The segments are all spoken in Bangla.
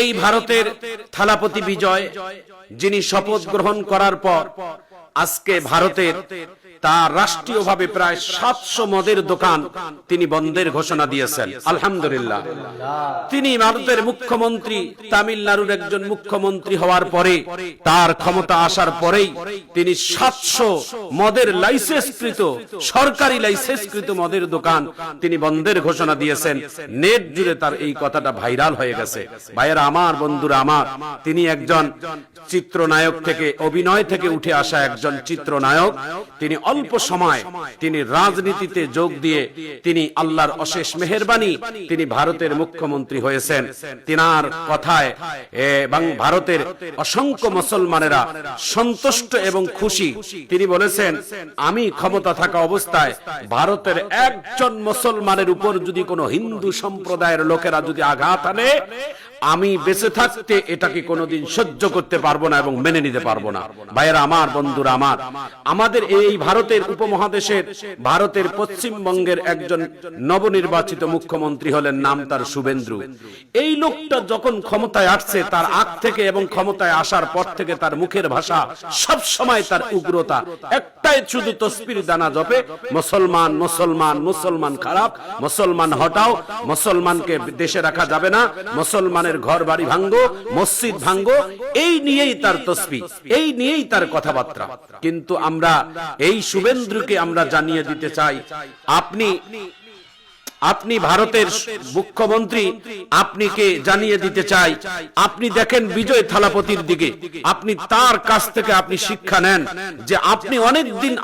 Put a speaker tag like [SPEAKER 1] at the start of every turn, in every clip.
[SPEAKER 1] এই ভারতের থালাপতি বিজয়, যিনি শপথ গ্রহণ করার পর আজকে ভারতের তার রাষ্ট্রীয়ভাবে প্রায় 700 মদের দোকান তিনি বন্ধের ঘোষণা দিয়েছেন। আলহামদুলিল্লাহ। তিনি ভারতের মুখ্যমন্ত্রী, তামিলনাড়ুর একজন মুখ্যমন্ত্রী হওয়ার পরে, তার ক্ষমতা আসার পরেই তিনি 700 মদের লাইসেন্সকৃত, সরকারি লাইসেন্সকৃত মদের দোকান তিনি বন্ধের ঘোষণা দিয়েছেন। নেট জুড়ে তার এই কথাটা ভাইরাল হয়ে গেছে। ভাইয়েরা আমার, বন্ধুরা আমার, তিনি একজন চিত্রনায়ক থেকে, অভিনয় থেকে উঠে আসা একজন চিত্রনায়ক। তিনি অল্প সময় তিনি রাজনীতিতে যোগ দিয়ে তিনি আল্লাহর অশেষ মেহেরবানি তিনি ভারতের মুখ্যমন্ত্রী হয়েছেন। তিনার কথায় এবং ভারতের অসংখ্য মুসলমানেরা সন্তুষ্ট এবং খুশি। তিনি বলেছেন, আমি ক্ষমতা থাকা অবস্থায় ভারতের একজন মুসলমানের উপর যদি কোনো হিন্দু সম্প্রদায়ের লোকেরা যদি আঘাত আনে, আমি বেঁচে থাকতে এটাকে কোনোদিন সহ্য করতে পারবো না এবং মেনে নিতে পারবো না। ভাইয়েরা আমার, বন্ধুরা আমার, আমাদের এই ভারতের উপমহাদেশের ভারতের পশ্চিমবঙ্গের একজন নবনির্বাচিত মুখ্যমন্ত্রী হলেন, নাম তার শুভেন্দু। এই লোকটা যখন ক্ষমতায় আসছে, তার আগ থেকে এবং ক্ষমতায় আসার পর থেকে তার মুখের ভাষা সব সময় তার উগ্রতা, একটাই শুধু তসবির দানা জপে, মুসলমান মুসলমান মুসলমান খারাপ, মুসলমান হটাও, মুসলমানকে দেশে রাখা যাবে না, মুসলমানের ঘর বাড়ি ভাঙ্গো, মসজিদ ভাঙ্গো, এই নিয়েই তার তসবিহ, এই নিয়েই তার কথাবার্তা। কিন্তু আমরা এই শুভেন্দুকে আমরা জানিয়ে দিতে চাই, আপনি ভারতের মুখ্যমন্ত্রী, আপনি কে জানিয়ে দিতে চাই, আপনি দেখেন বিজয় থালাপতির দিকে, আপনি তার কাছ থেকে আপনি শিক্ষা নেন যে আপনি অনেক দিন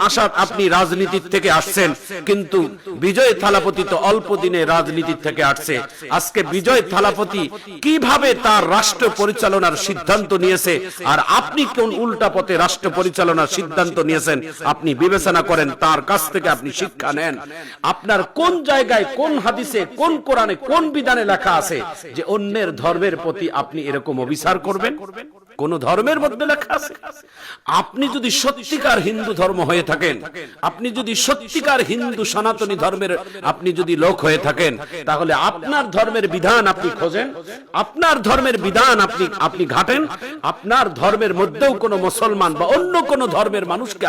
[SPEAKER 1] আপনি রাজনীতির থেকে আসছেন, কিন্তু বিজয় থালাপতি তো অল্প দিনে রাজনীতির থেকে আসছে। আজকে বিজয় থালাপতি কিভাবে তার রাষ্ট্র পরিচালনার সিদ্ধান্ত নিয়েছে, আর আপনি কোন উল্টা পথে রাষ্ট্র পরিচালনার সিদ্ধান্ত নিয়েছেন, আপনি বিবেচনা করেন, তার কাছ থেকে আপনি শিক্ষা নেন। আপনার কোন জায়গায়, কোন হাদিসে, কোন কোরআনে, কোন বিধানে লেখা আছে যে অন্যের ধর্মের প্রতি আপনি এরকম অবিচার করবেন? কোন ধর্মের মধ্যে লেখা আছে? আপনি যদি সত্যিকার হিন্দু ধর্ম হয়ে থাকেন, আপনি যদি সত্যিকার হিন্দু সনাতনী ধর্মের আপনি যদি লোক হয়ে থাকেন, তাহলে আপনার ধর্মের বিধান আপনি খোঁজেন, আপনার ধর্মের বিধান আপনি ঘাটেন, আপনার ধর্মের মধ্যেও কোনো মুসলমান বা অন্য কোনো ধর্মের মানুষকে